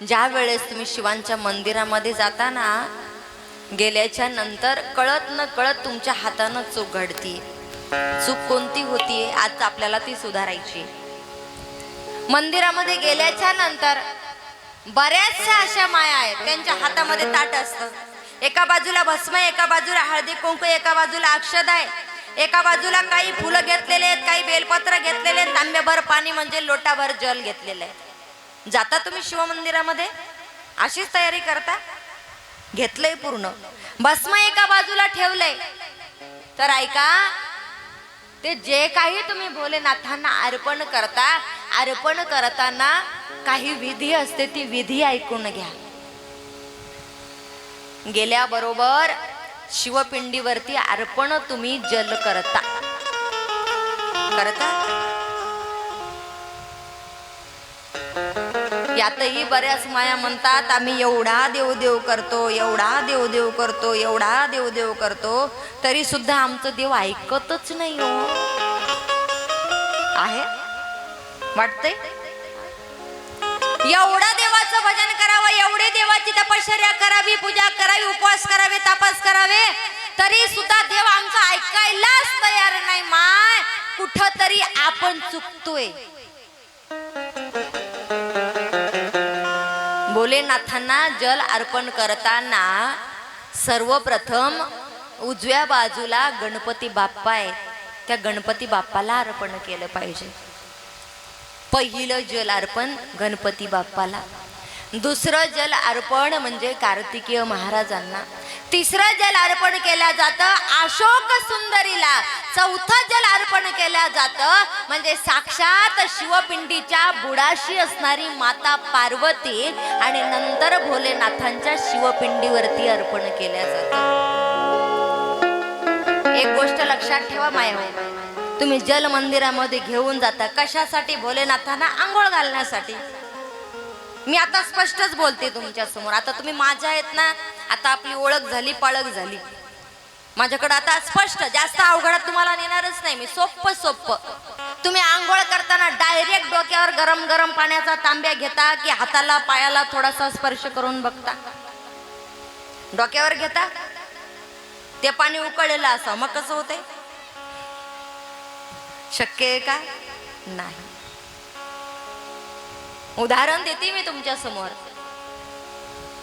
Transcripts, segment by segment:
ज्या वेळेस तुम्ही शिवांच्या मंदिरामध्ये जाता ना, गेल्याच्या नंतर कळत न कळत तुमच्या हातानं चूक घडती. चूक कोणती होतीये आज आपल्याला ती सुधारायची. मंदिरामध्ये गेल्याच्या नंतर बऱ्याचशा अशा माया आहेत, त्यांच्या हातामध्ये ताट असतं. एका बाजूला भस्म, एका बाजूला हळदी कुंकू, एका बाजूला अक्षदा आहे, एका बाजूला काही फुलं घेतलेले आहेत, काही बेलपत्र घेतलेले आहेत, तांब्याभर पाणी म्हणजे लोटाभर जल घेतलेलं आहे. जाता तुम्ही शिवमंदिरामध्ये अशीच तयारी करता? घेतलंय पूर्ण भस्म एका बाजूला ठेवलंय. तर ऐका, ते जे काही तुम्ही भोलेनाथांना अर्पण करता, अर्पण करताना काही विधी असते, ती विधी ऐकून घ्या. गेल्याबरोबर शिवपिंडीवरती अर्पण तुम्ही जल करता. यातही बऱ्याच माया म्हणतात आम्ही एवढा देवदेव करतो, एवढा देवदेव करतो, एवढा देवदेव करतो, तरी सुद्धा आमचं देव ऐकतच नाही हो. आहे वाटतंय एवढा देवाचं भजन करावं, एवढे देवाची तपश्चर्या करावी, पूजा करावी, उपवास करावे, तपास करावे, तरी सुद्धा देव आमचं ऐकायलाच तयार नाही. माय कुठं तरी आपण चुकतोय. भोलेनाथांना जल अर्पण करताना सर्वप्रथम उजव्या बाजूला गणपती बाप्पा आहे, त्या गणपती बाप्पाला अर्पण केलं पाहिजे. पहिलं जल अर्पण गणपती बाप्पाला, दुसरं जल अर्पण म्हणजे कार्तिकेय महाराजांना, तिसरं जल अर्पण केलं जातं अशोक सुंदरीला, चौथं जल अर्पण केलं जातं म्हणजे साक्षात शिवपिंडीच्या बुडाशी असणारी माता पार्वती, आणि नंतर भोलेनाथांच्या शिवपिंडीवरती अर्पण केलं जातं. एक गोष्ट लक्षात ठेवा माया, तुम्ही जल मंदिरामध्ये घेऊन जाता कशासाठी? भोलेनाथांना आंघोळ घालण्यासाठी. मी आता स्पष्टच बोलते तुमच्या समोर. आता तुम्ही माझ्या आहेत ना, आता आपली ओळख झाली, पाळख झाली. माझ्याकडे आता स्पष्ट, जास्त अवघडात तुम्हाला नेणारच नाही मी. सोप्प तुम्ही आंघोळ करताना डायरेक्ट डोक्यावर गरम गरम पाण्याचा तांब्या घेता की हाताला पायाला थोडासा स्पर्श करून बघता? डोक्यावर घेता, ते पाणी उकळलेलं असं, मग कसं होतंय? शक्य आहे का? नाही. उदाहरण देते मी तुमच्या समोर.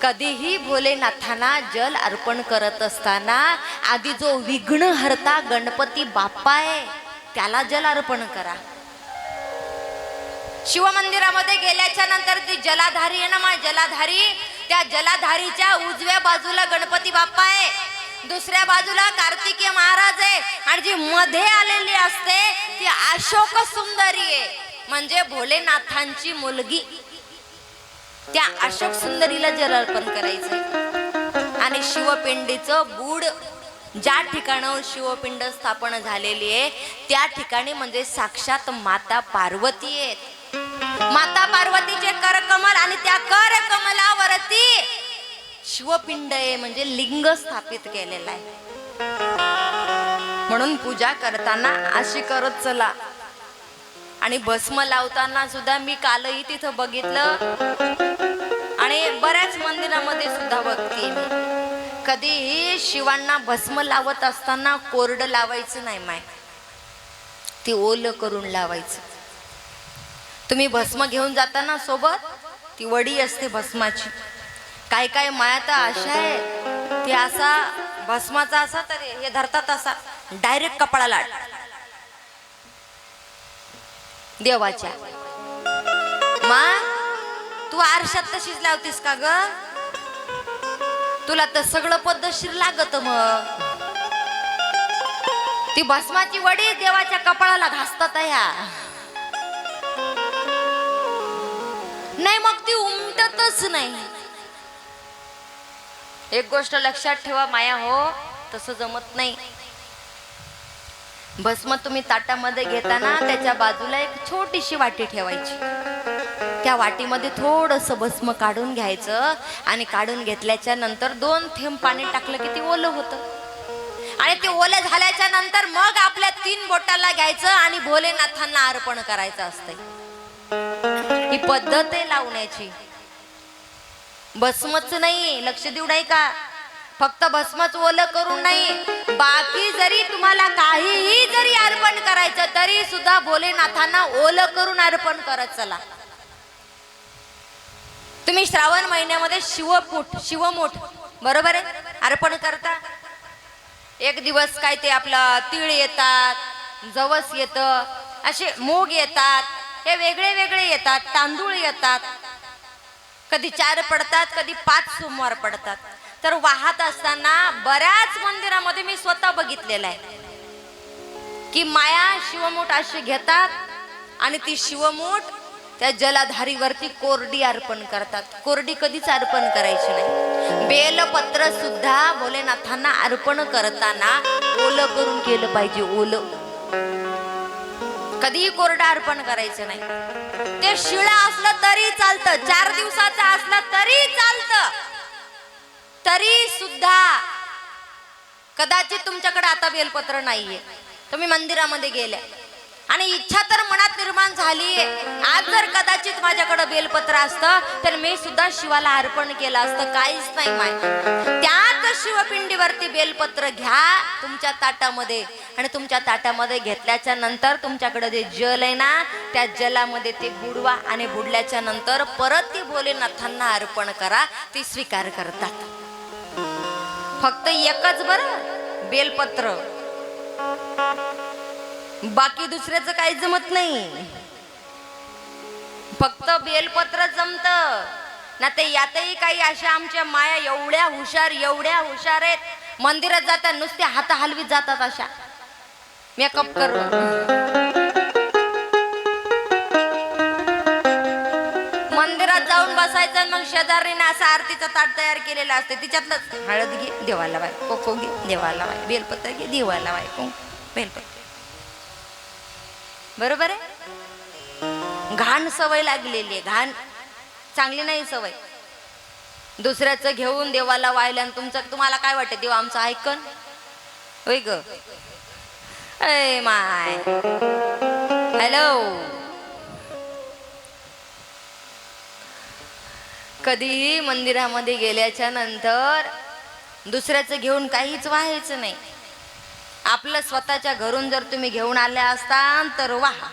कधीही भोलेनाथांना जल अर्पण करत असताना आधी जो विघ्नहर्ता गणपती बाप्पा आहे त्याला जल अर्पण करा. शिवमंदिरामध्ये गेल्याच्या नंतर ती जलाधारी आहे ना, मा जलाधारी, त्या जलाधारीच्या उजव्या बाजूला गणपती बाप्पा आहे, दुसऱ्या बाजूला कार्तिकेय महाराज आहे, आणि जी मध्ये आलेली असते ती अशोक सुंदरी आहे, म्हणजे भोलेनाथांची मुलगी. त्या अशोक सुंदरीला जल अर्पण करायचंय. आणि शिवपिंडीचं बूड ज्या ठिकाणावर शिवपिंड स्थापन झालेली आहे त्या ठिकाणी म्हणजे साक्षात माता पार्वती आहेत. माता पार्वतीचे करकमल, आणि त्या करकमलावरती शिवपिंड आहे म्हणजे लिंग स्थापित केलेलं आहे. म्हणून पूजा करताना अशी करत चला. आणि भस्म लावताना सुद्धा मी कालही तिथं बघितलं आणि बऱ्याच मंदिरामध्ये सुद्धा बघते मी, कधीही शिवांना भस्म लावत असताना कोरडं लावायचं नाही माय, ती ओलं करून लावायचं. तुम्ही भस्म घेऊन जाताना सोबत ती वडी असते भस्माची. काय काय माया तर अशा आहे, ती असा भस्माचा असा तरी हे धरतात असा डायरेक्ट कपाळाला देवाच्या. मा तू आरशात तशीच लावतीस का ग? तुला तर सगळं पद्धतशीर लागत. मग ती भस्माची वडी देवाच्या कपाळाला घासतात ह्या नाही, मग ती उमटतच नाही. एक गोष्ट लक्षात ठेवा माया हो, तसं जमत नाही. भस्म तुम्ही ताटामध्ये घेताना त्याच्या बाजूला एक छोटीशी वाटी ठेवायची. त्या वाटीमध्ये थोडंसं भस्म काढून घ्यायचं आणि काढून घेतल्याच्या नंतर 2 थेंब पाणी टाकलं की ते ओलं होतं. आणि ते ओलं झाल्याच्या नंतर मग आपल्या 3 बोटाला घ्यायचं आणि भोलेनाथांना अर्पण करायचं असतंय. ही पद्धत आहे लावण्याची. भस्मच नाही, लक्ष देऊ नाही का? फक्त भस्मच ओलं करून नाही, बाकी जरी तुम्हाला काहीही जरी अर्पण करायचं तरी सुद्धा भोलेनाथांना ओलं करून अर्पण करत चला. तुम्ही श्रावण महिन्यामध्ये शिवमूठ बरोबर आहे अर्पण करता. एक दिवस काय ते आपलं तीळ येतात, जवस येतं, असे मूग येतात, हे वेगळे वेगळे येतात, तांदूळ येतात, कधी 4 पडतात, कधी 5 सोमवार पडतात. तर वाहत असताना बऱ्याच मंदिरामध्ये मी स्वतः बघितलेलं आहे की माया शिवमूठ अशी घेतात आणि ती शिवमूठ त्या जलाधारीवरती कोरडी अर्पण करतात. कोरडी कधीच अर्पण करायची नाही. बेलपत्र सुद्धा भोलेनाथांना अर्पण करताना ओलं करून केलं पाहिजे. ओलं कधीही कोरडं अर्पण करायचं नाही. ते शिळं असलं तरी चालतं, 4 दिवसाचं असलं तरी चालतं. तरी सुद्धा कदाचित तुमच्याकडे आता बेलपत्र नाहीये, तुम्ही मंदिरामध्ये गेले आणि इच्छा तर मनात निर्माण झाली, आज जर कदाचित माझ्याकडे बेलपत्र असतं तर मी सुद्धा शिवाला अर्पण केलं असतं. काहीच नाही माय, त्याच शिवपिंडीवरती बेलपत्र घ्या तुमच्या ताटामध्ये आणि तुमच्या ताटामध्ये घेतल्याच्या नंतर तुमच्याकडे जे जल आहे ना त्या जलामध्ये ते बुडवा आणि बुडल्याच्या नंतर परत ती भोलेनाथांना अर्पण करा. ती स्वीकार करतात. फक्त एकच बरं बेलपत्र, बाकी दुसऱ्याचं काही जमत नाही. फक्त बेलपत्र जमत ना. ते यातही काही अशा आमच्या माया एवढ्या हुशार आहेत, मंदिरात जातात नुसते हात हलवीत जातात अशा मेकअप करून. मंदिरात जाऊन बसायचं, मग शेजारीने असं आरतीचं ताट तयार केलेलं असते, तिच्यातलं हळद घे देवाला वाय, कोको घे देवाला वाय, बेलपत्र घे देवाला वाय, बेलपत्र. बरोबर आहे. घाण सवय लागलेली आहे, घाण चांगली नाही सवय. दुसऱ्याचं घेऊन देवाला वाहिलं आणि तुम्हाला काय वाटतं देव आमचं ऐकन? होय ग ए माय. हॅलो, कधीही मंदिरामध्ये गेल्याच्या नंतर दुसऱ्याचं घेऊन काहीच व्हायचं नाही. आपलं स्वतःच्या घरून जर तुम्ही घेऊन आले असताल तर वाहा,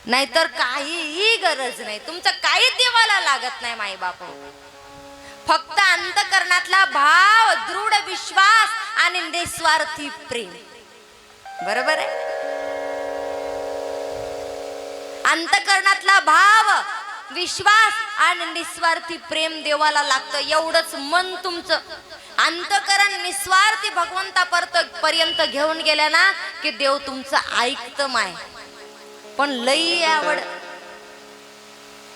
नाहीतर काहीही गरज नाही. तुमचं काही देवाला लागत नाही माई बाप. फक्त अंतकरणातला भाव, दृढ विश्वास आणि निस्वार्थी प्रेम. बरोबर आहे. अंतकरणातला भाव, विश्वास आणि निस्वार्थी प्रेम देवाला लागतं. एवढंच मन तुमचं अंतकरण निस्वार्थी भगवंतापर्यंत घेऊन गेल्या ना की देव तुमचं ऐकतं माय. पण लई आवड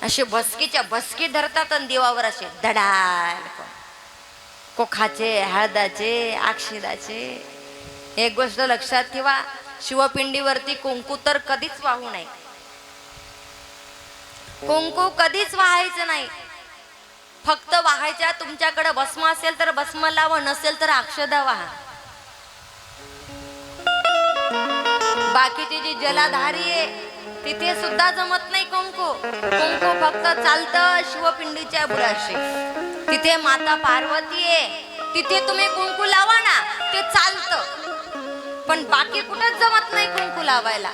असे भस्कीच्या भस्की धरतात आणि देवावर असे धडाल कोखाचे, हळदाचे, अक्षदाचे. एक गोष्ट लक्षात ठेवा, शिवपिंडीवरती कुंकू तर कधीच वाहू नये. कुंकू कधीच वाहायचं नाही. फक्त वाहायच्या तुमच्याकडे भस्म असेल तर भस्म लावा, नसेल तर अक्षदा वाहा. बाकीची जी जलाधारी आहे तिथे सुद्धा जमत नाही कुंकू. कुंकू फक्त चालतं शिवपिंडीच्या बुडाशी. तिथे माता पार्वती आहे, तिथे तुम्ही कुंकू लावा ना, ते चालतं. पण बाकी कुठंच जमत नाही कुंकू लावायला.